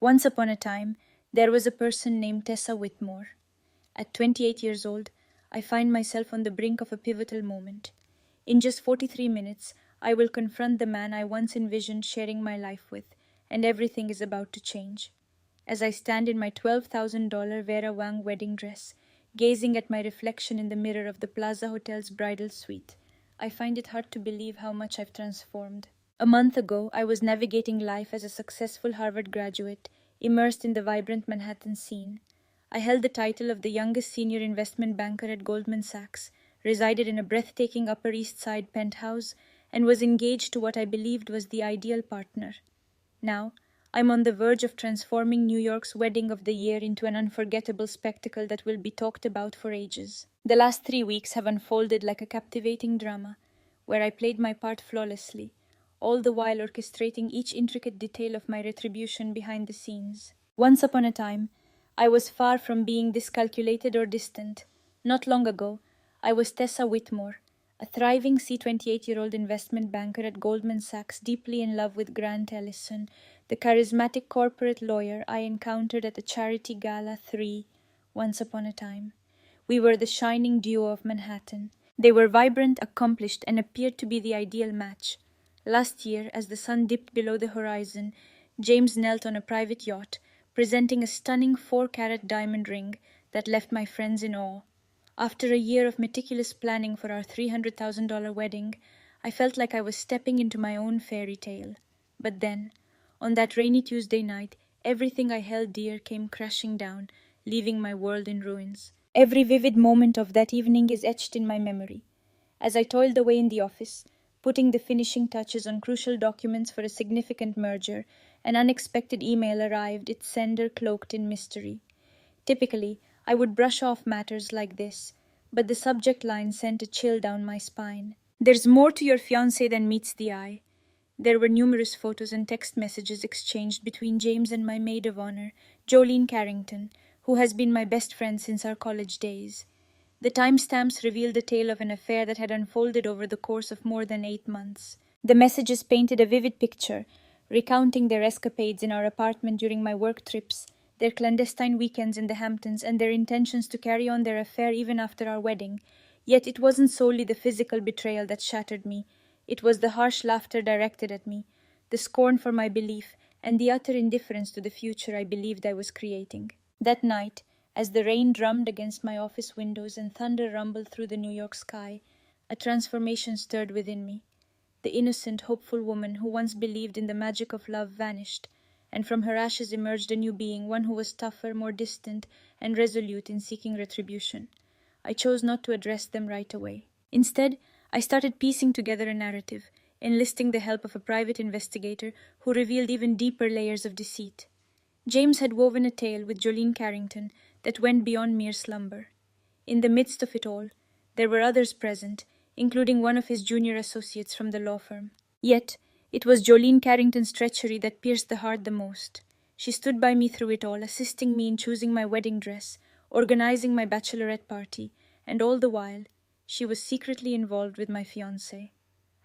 Once upon a time, there was a person named Tessa Whitmore. At 28 years old, I find myself on the brink of a pivotal moment. In just 43 minutes, I will confront the man I once envisioned sharing my life with, and everything is about to change. As I stand in my $12,000 Vera Wang wedding dress, gazing at my reflection in the mirror of the Plaza Hotel's bridal suite, I find it hard to believe how much I've transformed. A month ago, I was navigating life as a successful Harvard graduate, immersed in the vibrant Manhattan scene. I held the title of the youngest senior investment banker at Goldman Sachs, resided in a breathtaking Upper East Side penthouse, and was engaged to what I believed was the ideal partner. Now, I'm on the verge of transforming New York's wedding of the year into an unforgettable spectacle that will be talked about for ages. The last 3 weeks have unfolded like a captivating drama, where I played my part flawlessly, all the while orchestrating each intricate detail of my retribution behind the scenes. Once upon a time, I was far from being this calculated or distant. Not long ago, I was Tessa Whitmore, a thriving C28-year-old investment banker at Goldman Sachs, deeply in love with Grant Ellison, the charismatic corporate lawyer I encountered at the charity gala 3 once upon a time. We were the shining duo of Manhattan. They were vibrant, accomplished, and appeared to be the ideal match. Last year, as the sun dipped below the horizon, James knelt on a private yacht, presenting a stunning 4-carat diamond ring that left my friends in awe. After a year of meticulous planning for our $300,000 wedding, I felt like I was stepping into my own fairy tale. But then, on that rainy Tuesday night, everything I held dear came crashing down, leaving my world in ruins. Every vivid moment of that evening is etched in my memory. As I toiled away in the office, putting the finishing touches on crucial documents for a significant merger, an unexpected email arrived, its sender cloaked in mystery. Typically, I would brush off matters like this, but the subject line sent a chill down my spine. "There's more to your fiancé than meets the eye." There were numerous photos and text messages exchanged between James and my maid of honor, Jolene Carrington, who has been my best friend since our college days. The timestamps revealed the tale of an affair that had unfolded over the course of more than 8 months. The messages painted a vivid picture, recounting their escapades in our apartment during my work trips, their clandestine weekends in the Hamptons, and their intentions to carry on their affair even after our wedding. Yet it wasn't solely the physical betrayal that shattered me. It was the harsh laughter directed at me, the scorn for my belief, and the utter indifference to the future I believed I was creating. That night, as the rain drummed against my office windows and thunder rumbled through the New York sky, a transformation stirred within me. The innocent, hopeful woman who once believed in the magic of love vanished, and from her ashes emerged a new being, one who was tougher, more distant, and resolute in seeking retribution. I chose not to address them right away. Instead, I started piecing together a narrative, enlisting the help of a private investigator who revealed even deeper layers of deceit. James had woven a tale with Jolene Carrington that went beyond mere slumber. In the midst of it all, there were others present, including one of his junior associates from the law firm. Yet, it was Jolene Carrington's treachery that pierced the heart the most. She stood by me through it all, assisting me in choosing my wedding dress, organizing my bachelorette party, and all the while, she was secretly involved with my fiancé.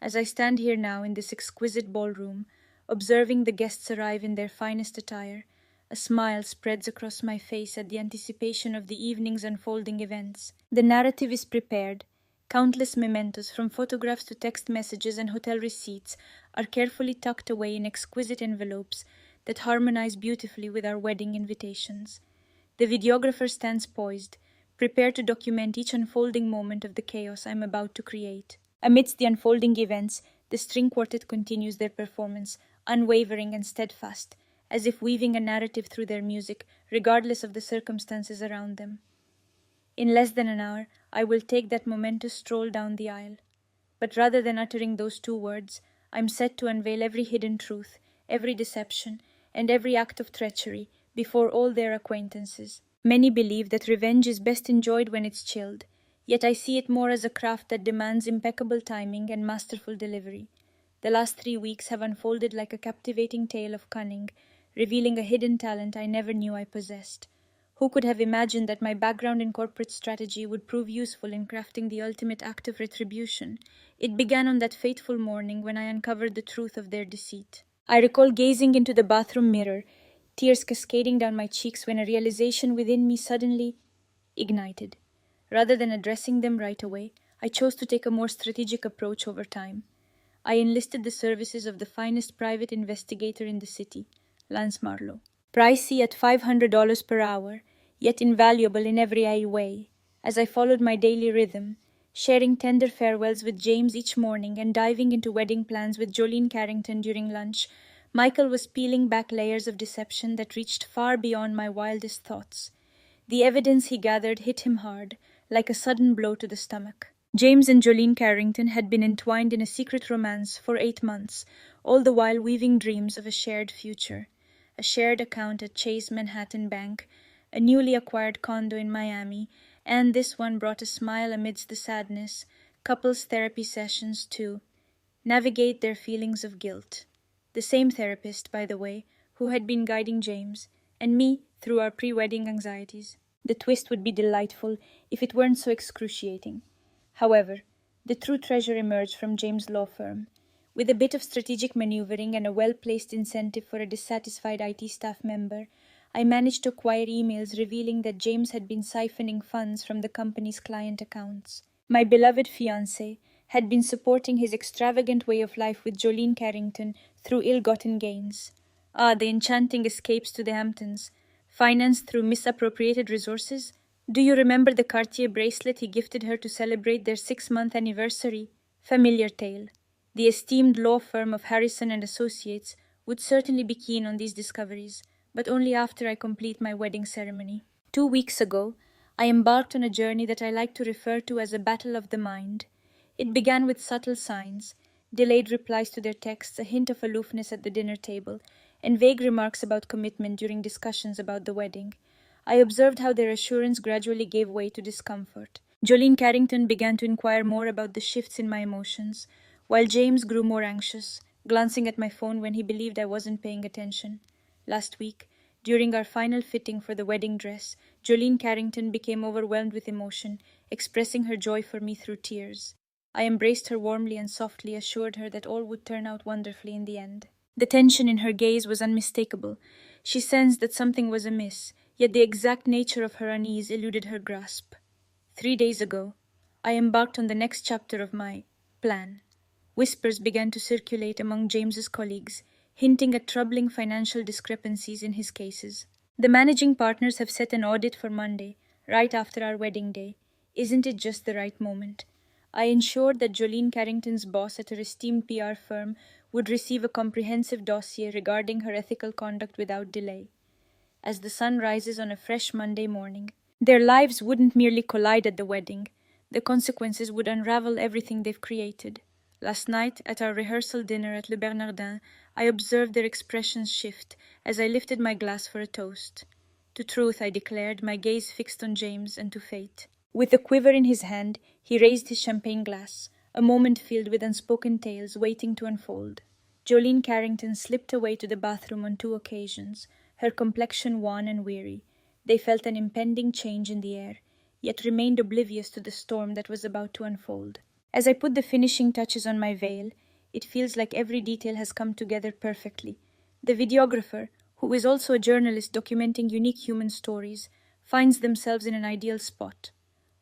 As I stand here now in this exquisite ballroom, observing the guests arrive in their finest attire, a smile spreads across my face at the anticipation of the evening's unfolding events. The narrative is prepared. Countless mementos, from photographs to text messages and hotel receipts, are carefully tucked away in exquisite envelopes that harmonize beautifully with our wedding invitations. The videographer stands poised, prepared to document each unfolding moment of the chaos I'm about to create. Amidst the unfolding events, the string quartet continues their performance, unwavering and steadfast, as if weaving a narrative through their music, regardless of the circumstances around them. In less than an hour, I will take that momentous stroll down the aisle. But rather than uttering those 2 words, I'm set to unveil every hidden truth, every deception, and every act of treachery before all their acquaintances. Many believe that revenge is best enjoyed when it's chilled, yet I see it more as a craft that demands impeccable timing and masterful delivery. The last 3 weeks have unfolded like a captivating tale of cunning, revealing a hidden talent I never knew I possessed. Who could have imagined that my background in corporate strategy would prove useful in crafting the ultimate act of retribution? It began on that fateful morning when I uncovered the truth of their deceit. I recall gazing into the bathroom mirror, tears cascading down my cheeks when a realization within me suddenly ignited. Rather than addressing them right away, I chose to take a more strategic approach over time. I enlisted the services of the finest private investigator in the city, Lance Marlowe. Pricey at $500 per hour, yet invaluable in every way, as I followed my daily rhythm, sharing tender farewells with James each morning and diving into wedding plans with Jolene Carrington during lunch. Michael was peeling back layers of deception that reached far beyond my wildest thoughts. The evidence he gathered hit him hard, like a sudden blow to the stomach. James and Jolene Carrington had been entwined in a secret romance for 8 months, all the while weaving dreams of a shared future. A shared account at Chase Manhattan Bank, a newly acquired condo in Miami, and this one brought a smile amidst the sadness, couples therapy sessions to navigate their feelings of guilt. The same therapist, by the way, who had been guiding James and me through our pre-wedding anxieties. The twist would be delightful if it weren't so excruciating. However, the true treasure emerged from James' law firm. With a bit of strategic maneuvering and a well-placed incentive for a dissatisfied IT staff member, I managed to acquire emails revealing that James had been siphoning funds from the company's client accounts. My beloved fiancé had been supporting his extravagant way of life with Jolene Carrington through ill-gotten gains. Ah, the enchanting escapes to the Hamptons, financed through misappropriated resources. Do you remember the Cartier bracelet he gifted her to celebrate their 6-month anniversary? Familiar tale. The esteemed law firm of Harrison and Associates would certainly be keen on these discoveries, but only after I complete my wedding ceremony. 2 weeks ago, I embarked on a journey that I like to refer to as a battle of the mind. It began with subtle signs, delayed replies to their texts, a hint of aloofness at the dinner table, and vague remarks about commitment during discussions about the wedding. I observed how their assurance gradually gave way to discomfort. Jolene Carrington began to inquire more about the shifts in my emotions, while James grew more anxious, glancing at my phone when he believed I wasn't paying attention. Last week, during our final fitting for the wedding dress, Jolene Carrington became overwhelmed with emotion, expressing her joy for me through tears. I embraced her warmly and softly assured her that all would turn out wonderfully in the end. The tension in her gaze was unmistakable. She sensed that something was amiss, yet the exact nature of her unease eluded her grasp. 3 days ago, I embarked on the next chapter of my plan. Whispers began to circulate among James's colleagues, hinting at troubling financial discrepancies in his cases. The managing partners have set an audit for Monday, right after our wedding day. Isn't it just the right moment? I ensured that Jolene Carrington's boss at her esteemed PR firm would receive a comprehensive dossier regarding her ethical conduct without delay. As the sun rises on a fresh Monday morning, their lives wouldn't merely collide at the wedding, the consequences would unravel everything they've created. Last night, at our rehearsal dinner at Le Bernardin, I observed their expressions shift as I lifted my glass for a toast. To truth, I declared, my gaze fixed on James and to fate. With a quiver in his hand, he raised his champagne glass, a moment filled with unspoken tales waiting to unfold. Jolene Carrington slipped away to the bathroom on 2 occasions, her complexion wan and weary. They felt an impending change in the air, yet remained oblivious to the storm that was about to unfold. As I put the finishing touches on my veil, it feels like every detail has come together perfectly. The videographer, who is also a journalist documenting unique human stories, finds themselves in an ideal spot.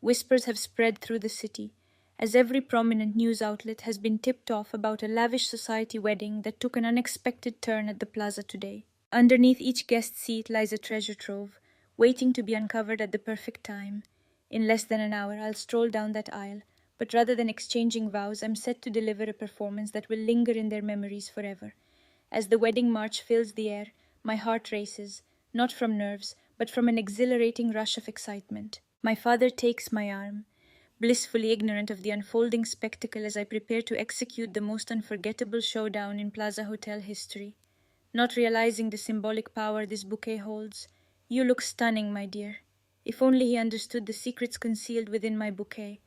Whispers have spread through the city, as every prominent news outlet has been tipped off about a lavish society wedding that took an unexpected turn at the plaza today. Underneath each guest seat lies a treasure trove, waiting to be uncovered at the perfect time. In less than an hour, I'll stroll down that aisle, but rather than exchanging vows, I'm set to deliver a performance that will linger in their memories forever. As the wedding march fills the air, my heart races, not from nerves, but from an exhilarating rush of excitement. My father takes my arm, blissfully ignorant of the unfolding spectacle as I prepare to execute the most unforgettable showdown in Plaza Hotel history. Not realizing the symbolic power this bouquet holds, you look stunning, my dear. If only he understood the secrets concealed within my bouquet.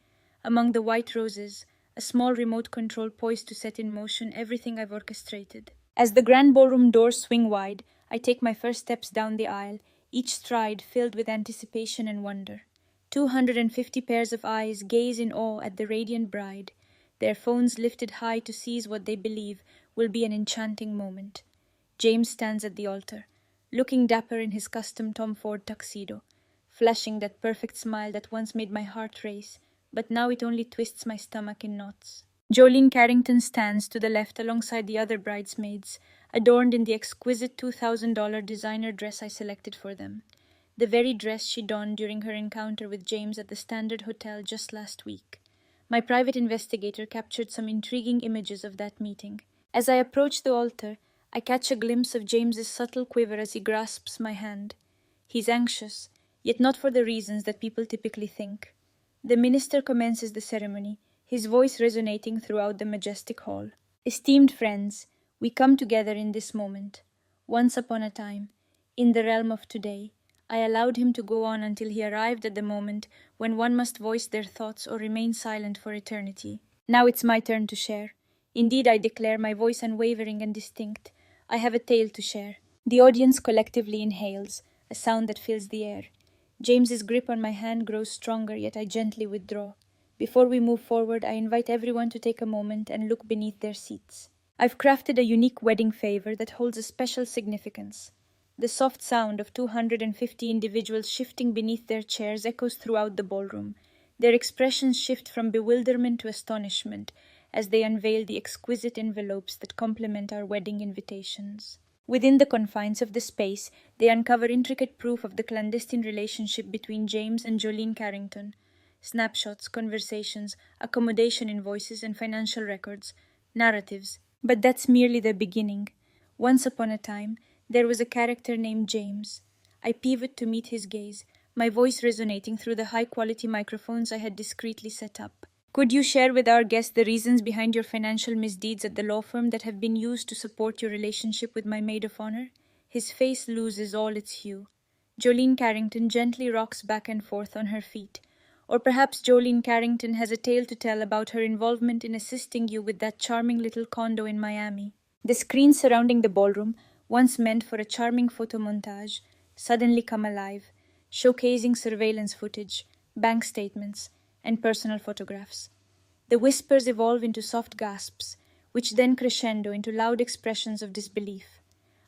Among the white roses, a small remote control poised to set in motion everything I've orchestrated. As the grand ballroom doors swing wide, I take my first steps down the aisle, each stride filled with anticipation and wonder. 250 pairs of eyes gaze in awe at the radiant bride, their phones lifted high to seize what they believe will be an enchanting moment. James stands at the altar, looking dapper in his custom Tom Ford tuxedo, flashing that perfect smile that once made my heart race, but now it only twists my stomach in knots. Jolene Carrington stands to the left alongside the other bridesmaids, adorned in the exquisite $2,000 designer dress I selected for them, the very dress she donned during her encounter with James at the Standard Hotel just last week. My private investigator captured some intriguing images of that meeting. As I approach the altar, I catch a glimpse of James's subtle quiver as he grasps my hand. He's anxious, yet not for the reasons that people typically think. The minister commences the ceremony, his voice resonating throughout the majestic hall. Esteemed friends, we come together in this moment. Once upon a time, in the realm of today, I allowed him to go on until he arrived at the moment when one must voice their thoughts or remain silent for eternity. Now it's my turn to share. Indeed, I declare, my voice unwavering and distinct. I have a tale to share. The audience collectively inhales, a sound that fills the air. James's grip on my hand grows stronger, yet I gently withdraw. Before we move forward, I invite everyone to take a moment and look beneath their seats. I've crafted a unique wedding favor that holds a special significance. The soft sound of 250 individuals shifting beneath their chairs echoes throughout the ballroom. Their expressions shift from bewilderment to astonishment as they unveil the exquisite envelopes that complement our wedding invitations. Within the confines of the space, they uncover intricate proof of the clandestine relationship between James and Jolene Carrington. Snapshots, conversations, accommodation invoices, and financial records, narratives. But that's merely the beginning. Once upon a time, there was a character named James. I pivot to meet his gaze, my voice resonating through the high-quality microphones I had discreetly set up. Could you share with our guests the reasons behind your financial misdeeds at the law firm that have been used to support your relationship with my maid of honor? His face loses all its hue. Jolene Carrington gently rocks back and forth on her feet. Or perhaps Jolene Carrington has a tale to tell about her involvement in assisting you with that charming little condo in Miami. The screens surrounding the ballroom, once meant for a charming photo montage, suddenly come alive, showcasing surveillance footage, bank statements, and personal photographs. The whispers evolve into soft gasps, which then crescendo into loud expressions of disbelief.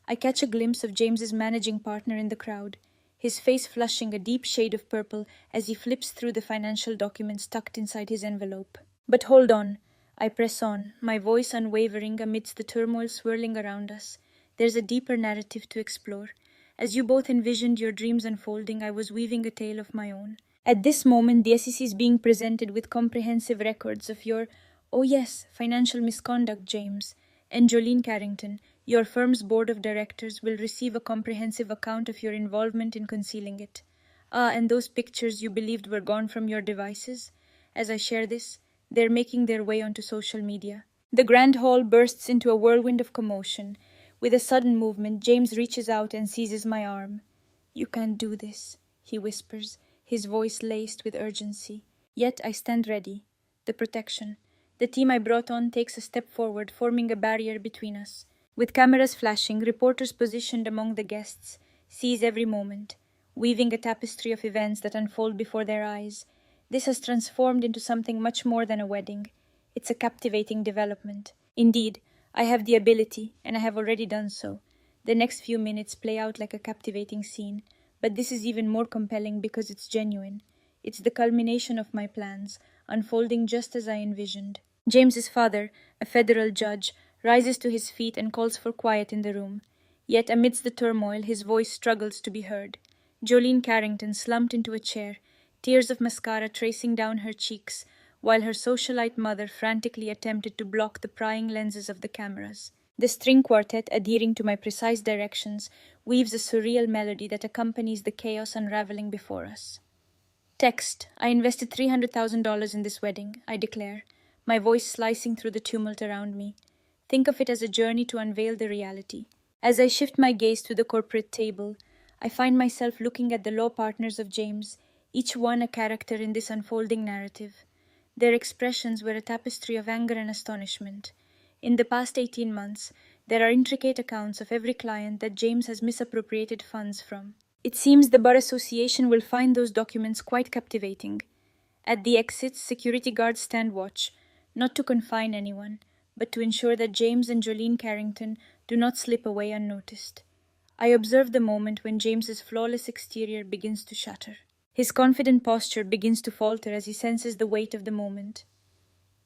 I catch a glimpse of James's managing partner in the crowd, his face flushing a deep shade of purple as he flips through the financial documents tucked inside his envelope. But hold on, I press on, my voice unwavering amidst the turmoil swirling around us. There's a deeper narrative to explore. As you both envisioned your dreams unfolding, I was weaving a tale of my own. At this moment, the SEC is being presented with comprehensive records of your, oh yes, financial misconduct, James, and Jolene Carrington. Your firm's board of directors will receive a comprehensive account of your involvement in concealing it. Ah, and those pictures you believed were gone from your devices? As I share this, they're making their way onto social media. The grand hall bursts into a whirlwind of commotion. With a sudden movement, James reaches out and seizes my arm. You can't do this, he whispers, his voice laced with urgency. Yet I stand ready. The protection. The team I brought on takes a step forward, forming a barrier between us. With cameras flashing, reporters positioned among the guests seize every moment, weaving a tapestry of events that unfold before their eyes. This has transformed into something much more than a wedding. It's a captivating development. Indeed, I have the ability, and I have already done so. The next few minutes play out like a captivating scene, but this is even more compelling because it's genuine. It's the culmination of my plans, unfolding just as I envisioned. James's father, a federal judge, rises to his feet and calls for quiet in the room. Yet amidst the turmoil, his voice struggles to be heard. Jolene Carrington slumped into a chair, tears of mascara tracing down her cheeks, while her socialite mother frantically attempted to block the prying lenses of the cameras. The string quartet, adhering to my precise directions, weaves a surreal melody that accompanies the chaos unraveling before us. Text. I invested $300,000 in this wedding, I declare, my voice slicing through the tumult around me. Think of it as a journey to unveil the reality. As I shift my gaze to the corporate table, I find myself looking at the law partners of James, each one a character in this unfolding narrative. Their expressions were a tapestry of anger and astonishment. In the past 18 months, there are intricate accounts of every client that James has misappropriated funds from. It seems the Bar Association will find those documents quite captivating. At the exits, security guards stand watch, not to confine anyone, but to ensure that James and Jolene Carrington do not slip away unnoticed. I observe the moment when James's flawless exterior begins to shatter. His confident posture begins to falter as he senses the weight of the moment.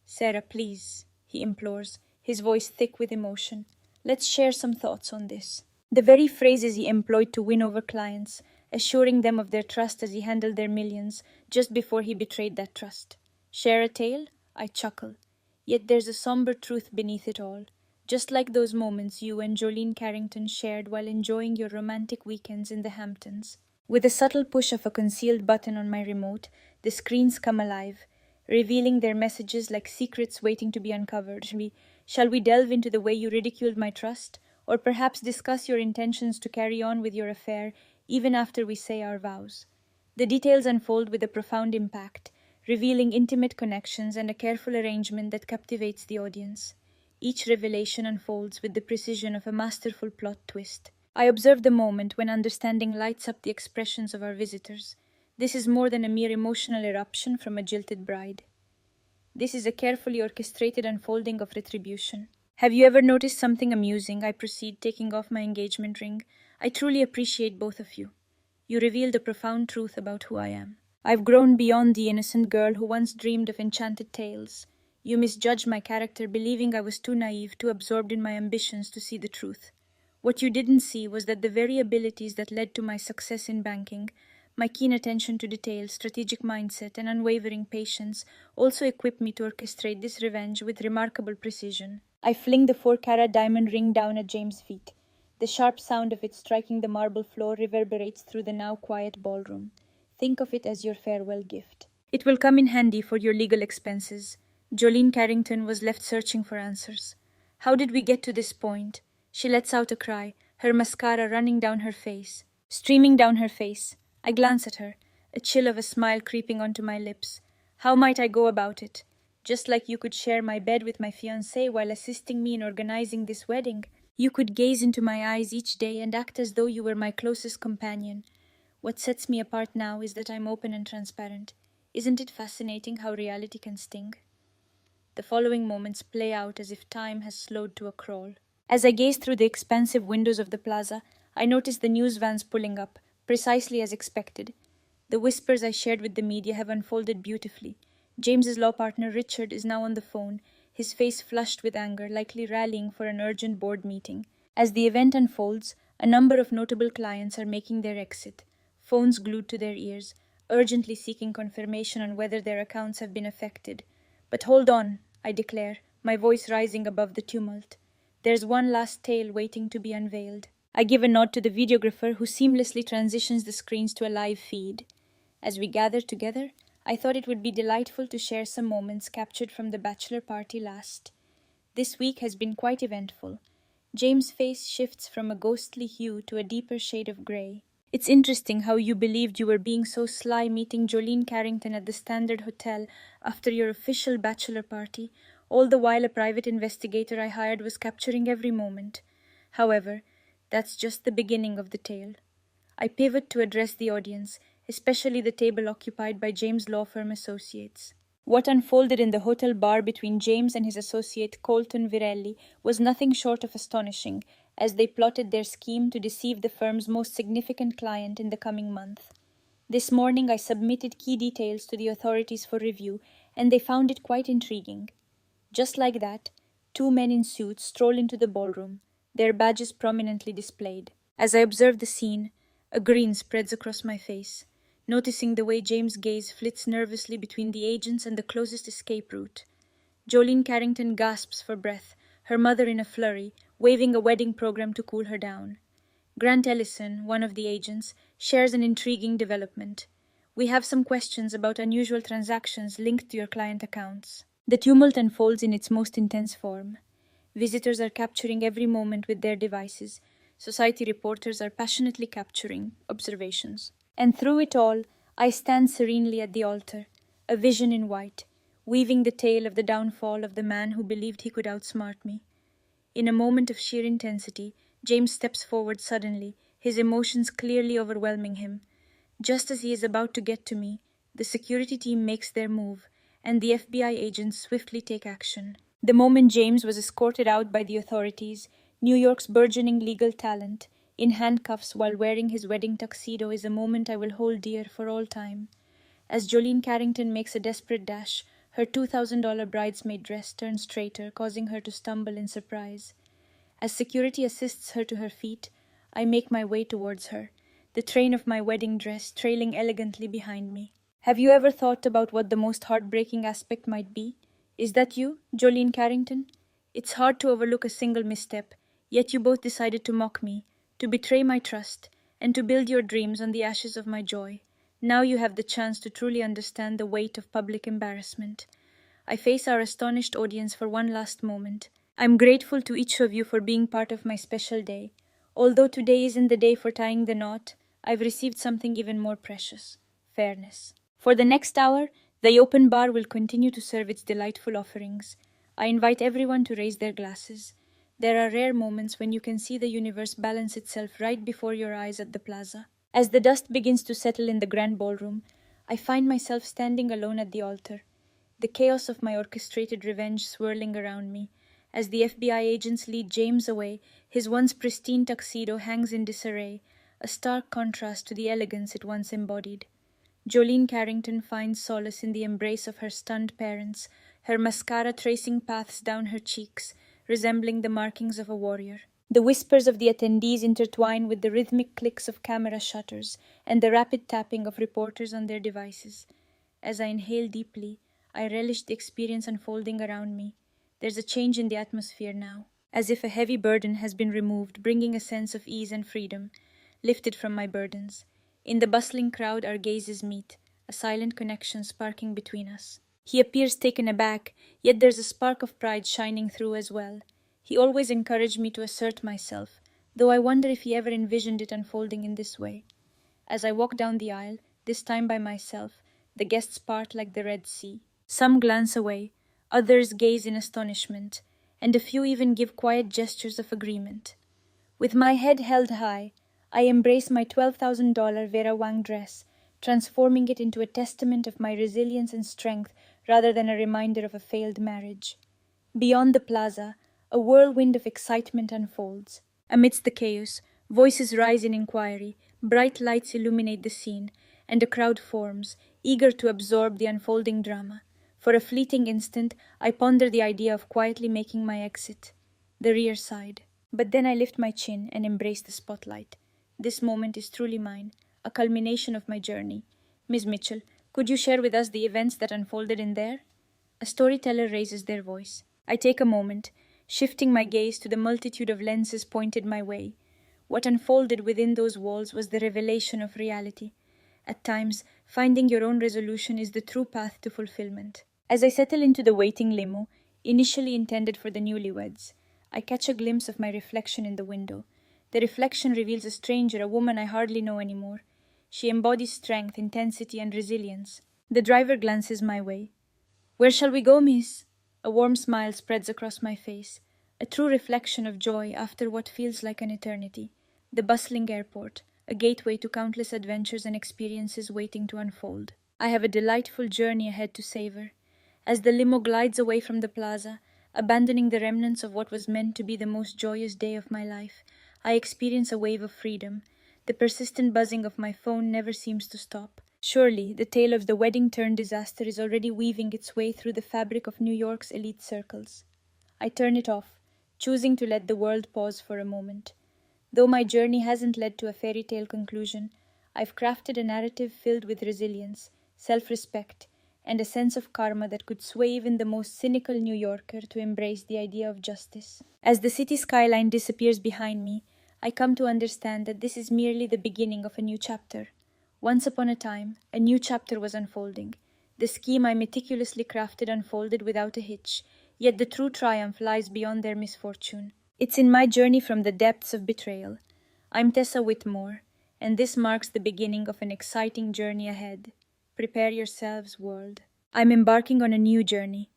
"Sarah, please," he implores, his voice thick with emotion. "Let's share some thoughts on this." The very phrases he employed to win over clients, assuring them of their trust as he handled their millions, just before he betrayed that trust. Share a tale? I chuckle. Yet there's a somber truth beneath it all. Just like those moments you and Jolene Carrington shared while enjoying your romantic weekends in the Hamptons. With a subtle push of a concealed button on my remote, the screens come alive, revealing their messages like secrets waiting to be uncovered. Shall we delve into the way you ridiculed my trust? Or perhaps discuss your intentions to carry on with your affair even after we say our vows? The details unfold with a profound impact, revealing intimate connections and a careful arrangement that captivates the audience. Each revelation unfolds with the precision of a masterful plot twist. I observe the moment when understanding lights up the expressions of our visitors. This is more than a mere emotional eruption from a jilted bride. This is a carefully orchestrated unfolding of retribution. "Have you ever noticed something amusing?" I proceed, taking off my engagement ring. "I truly appreciate both of you. You revealed a profound truth about who I am. I've grown beyond the innocent girl who once dreamed of enchanted tales. You misjudged my character, believing I was too naive, too absorbed in my ambitions to see the truth. What you didn't see was that the very abilities that led to my success in banking, my keen attention to detail, strategic mindset, and unwavering patience, also equipped me to orchestrate this revenge with remarkable precision." I fling the 4-carat diamond ring down at James' feet. The sharp sound of it striking the marble floor reverberates through the now quiet ballroom. "Think of it as your farewell gift. It will come in handy for your legal expenses." Jolene Carrington was left searching for answers. How did we get to this point? She lets out a cry, her mascara running down her face, streaming down her face. I glance at her, a chill of a smile creeping onto my lips. How might I go about it? Just like you could share my bed with my fiancé while assisting me in organizing this wedding. You could gaze into my eyes each day and act as though you were my closest companion. What sets me apart now is that I'm open and transparent. Isn't it fascinating how reality can sting? The following moments play out as if time has slowed to a crawl. As I gaze through the expansive windows of the plaza, I notice the news vans pulling up, precisely as expected. The whispers I shared with the media have unfolded beautifully. James's law partner Richard is now on the phone, his face flushed with anger, likely rallying for an urgent board meeting. As the event unfolds, a number of notable clients are making their exit, phones glued to their ears, urgently seeking confirmation on whether their accounts have been affected. "But hold on," I declare, my voice rising above the tumult. "There's one last tale waiting to be unveiled." I give a nod to the videographer who seamlessly transitions the screens to a live feed. As we gather together, I thought it would be delightful to share some moments captured from the bachelor party last. This week has been quite eventful. James' face shifts from a ghostly hue to a deeper shade of grey. It's interesting how you believed you were being so sly meeting Jolene Carrington at the Standard Hotel after your official bachelor party, all the while a private investigator I hired was capturing every moment. However, that's just the beginning of the tale. I pivot to address the audience, especially the table occupied by James' law firm associates. What unfolded in the hotel bar between James and his associate Colton Virelli was nothing short of astonishing, as they plotted their scheme to deceive the firm's most significant client in the coming month. This morning I submitted key details to the authorities for review, and they found it quite intriguing. Just like that, 2 men in suits stroll into the ballroom, their badges prominently displayed. As I observe the scene, a grin spreads across my face, noticing the way James' gaze flits nervously between the agents and the closest escape route. Jolene Carrington gasps for breath, her mother in a flurry, waving a wedding program to cool her down. Grant Ellison, one of the agents, shares an intriguing development. "We have some questions about unusual transactions linked to your client accounts." The tumult unfolds in its most intense form. Visitors are capturing every moment with their devices. Society reporters are passionately capturing observations. And through it all, I stand serenely at the altar, a vision in white, weaving the tale of the downfall of the man who believed he could outsmart me. In a moment of sheer intensity, James steps forward suddenly, his emotions clearly overwhelming him. Just as he is about to get to me, the security team makes their move, and the FBI agents swiftly take action. The moment James was escorted out by the authorities, New York's burgeoning legal talent, in handcuffs while wearing his wedding tuxedo, is a moment I will hold dear for all time. As Jolene Carrington makes a desperate dash, her $2,000 bridesmaid dress turns straighter, causing her to stumble in surprise. As security assists her to her feet, I make my way towards her, the train of my wedding dress trailing elegantly behind me. Have you ever thought about what the most heartbreaking aspect might be? Is that you, Jolene Carrington? It's hard to overlook a single misstep, yet you both decided to mock me, to betray my trust, and to build your dreams on the ashes of my joy. Now you have the chance to truly understand the weight of public embarrassment. I face our astonished audience for one last moment. I'm grateful to each of you for being part of my special day. Although today isn't the day for tying the knot, I've received something even more precious: fairness. For the next hour, the open bar will continue to serve its delightful offerings. I invite everyone to raise their glasses. There are rare moments when you can see the universe balance itself right before your eyes at the plaza. As the dust begins to settle in the grand ballroom, I find myself standing alone at the altar, the chaos of my orchestrated revenge swirling around me. As the FBI agents lead James away, his once pristine tuxedo hangs in disarray, a stark contrast to the elegance it once embodied. Jolene Carrington finds solace in the embrace of her stunned parents, her mascara tracing paths down her cheeks, resembling the markings of a warrior. The whispers of the attendees intertwine with the rhythmic clicks of camera shutters and the rapid tapping of reporters on their devices. As I inhale deeply, I relish the experience unfolding around me. There's a change in the atmosphere now, as if a heavy burden has been removed, bringing a sense of ease and freedom, lifted from my burdens. In the bustling crowd, our gazes meet, a silent connection sparking between us. He appears taken aback, yet there's a spark of pride shining through as well. He always encouraged me to assert myself, though I wonder if he ever envisioned it unfolding in this way. As I walk down the aisle, this time by myself, the guests part like the Red Sea. Some glance away, others gaze in astonishment, and a few even give quiet gestures of agreement. With my head held high, I embrace my $12,000 Vera Wang dress, transforming it into a testament of my resilience and strength rather than a reminder of a failed marriage. Beyond the plaza, a whirlwind of excitement unfolds. Amidst the chaos, voices rise in inquiry, bright lights illuminate the scene, and a crowd forms, eager to absorb the unfolding drama. For a fleeting instant, I ponder the idea of quietly making my exit, the rear side. But then I lift my chin and embrace the spotlight. This moment is truly mine, a culmination of my journey. Miss Mitchell, could you share with us the events that unfolded in there? A storyteller raises their voice. I take a moment, shifting my gaze to the multitude of lenses pointed my way. What unfolded within those walls was the revelation of reality. At times, finding your own resolution is the true path to fulfillment. As I settle into the waiting limo, initially intended for the newlyweds, I catch a glimpse of my reflection in the window. The reflection reveals a stranger, a woman I hardly know anymore. She embodies strength, intensity, and resilience. The driver glances my way. "Where shall we go, miss?" A warm smile spreads across my face, a true reflection of joy after what feels like an eternity. The bustling airport, a gateway to countless adventures and experiences waiting to unfold. I have a delightful journey ahead to savor. As the limo glides away from the plaza, abandoning the remnants of what was meant to be the most joyous day of my life, I experience a wave of freedom. The persistent buzzing of my phone never seems to stop. Surely, the tale of the wedding-turned-disaster is already weaving its way through the fabric of New York's elite circles. I turn it off, choosing to let the world pause for a moment. Though my journey hasn't led to a fairy tale conclusion, I've crafted a narrative filled with resilience, self-respect, and a sense of karma that could sway even the most cynical New Yorker to embrace the idea of justice. As the city skyline disappears behind me, I come to understand that this is merely the beginning of a new chapter. Once upon a time, a new chapter was unfolding. The scheme I meticulously crafted unfolded without a hitch, yet the true triumph lies beyond their misfortune. It's in my journey from the depths of betrayal. I'm Tessa Whitmore, and this marks the beginning of an exciting journey ahead. Prepare yourselves, world. I'm embarking on a new journey.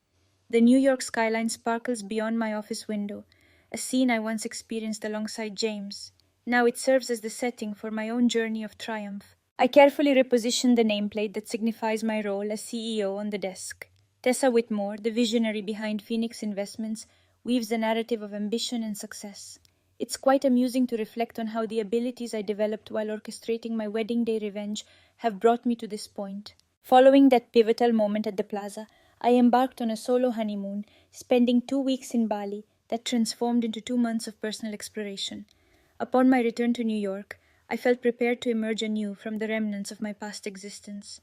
The New York skyline sparkles beyond my office window, a scene I once experienced alongside James. Now it serves as the setting for my own journey of triumph. I carefully reposition the nameplate that signifies my role as CEO on the desk. Tessa Whitmore, the visionary behind Phoenix Investments, weaves a narrative of ambition and success. It's quite amusing to reflect on how the abilities I developed while orchestrating my wedding day revenge have brought me to this point. Following that pivotal moment at the plaza, I embarked on a solo honeymoon, spending 2 weeks in Bali that transformed into 2 months of personal exploration. Upon my return to New York, I felt prepared to emerge anew from the remnants of my past existence.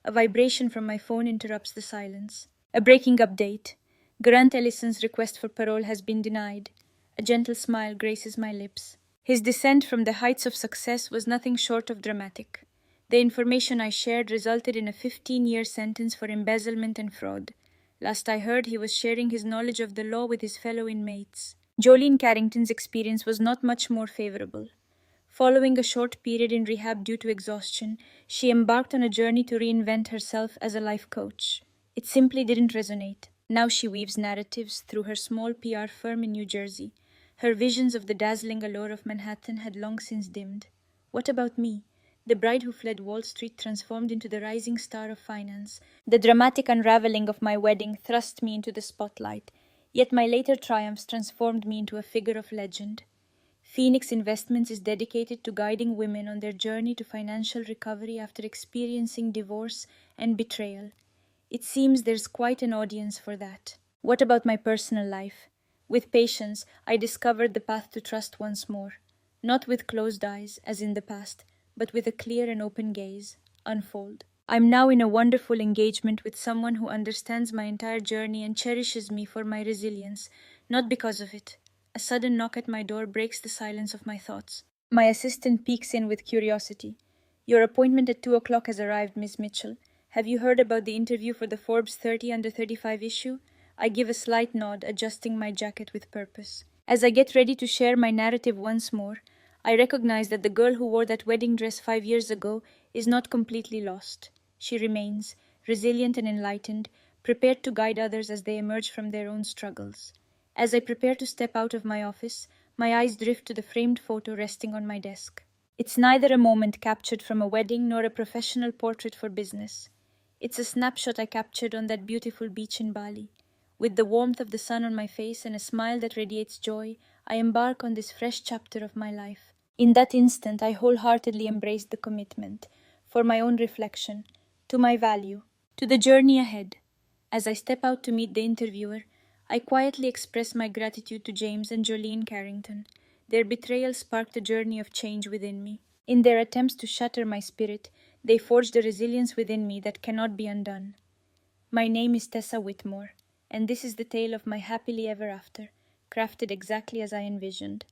A vibration from my phone interrupts the silence. A breaking update. Grant Ellison's request for parole has been denied. A gentle smile graces my lips. His descent from the heights of success was nothing short of dramatic. The information I shared resulted in a 15-year sentence for embezzlement and fraud. Last I heard, he was sharing his knowledge of the law with his fellow inmates. Jolene Carrington's experience was not much more favorable. Following a short period in rehab due to exhaustion, she embarked on a journey to reinvent herself as a life coach. It simply didn't resonate. Now she weaves narratives through her small PR firm in New Jersey. Her visions of the dazzling allure of Manhattan had long since dimmed. What about me? The bride who fled Wall Street transformed into the rising star of finance. The dramatic unraveling of my wedding thrust me into the spotlight, yet my later triumphs transformed me into a figure of legend. Phoenix Investments is dedicated to guiding women on their journey to financial recovery after experiencing divorce and betrayal. It seems there's quite an audience for that. What about my personal life? With patience, I discovered the path to trust once more. Not with closed eyes, as in the past, but with a clear and open gaze. Unfold. I'm now in a wonderful engagement with someone who understands my entire journey and cherishes me for my resilience, not because of it. A sudden knock at my door breaks the silence of my thoughts. My assistant peeks in with curiosity. Your appointment at 2 o'clock has arrived, Miss Mitchell. Have you heard about the interview for the Forbes 30 under 35 issue? I give a slight nod, adjusting my jacket with purpose. As I get ready to share my narrative once more, I recognize that the girl who wore that wedding dress 5 years ago is not completely lost. She remains, resilient and enlightened, prepared to guide others as they emerge from their own struggles. As I prepare to step out of my office, my eyes drift to the framed photo resting on my desk. It's neither a moment captured from a wedding nor a professional portrait for business. It's a snapshot I captured on that beautiful beach in Bali. With the warmth of the sun on my face and a smile that radiates joy, I embark on this fresh chapter of my life. In that instant, I wholeheartedly embraced the commitment, for my own reflection, to my value, to the journey ahead. As I step out to meet the interviewer, I quietly express my gratitude to James and Jolene Carrington. Their betrayal sparked a journey of change within me. In their attempts to shatter my spirit, they forged a resilience within me that cannot be undone. My name is Tessa Whitmore, and this is the tale of my happily ever after, crafted exactly as I envisioned.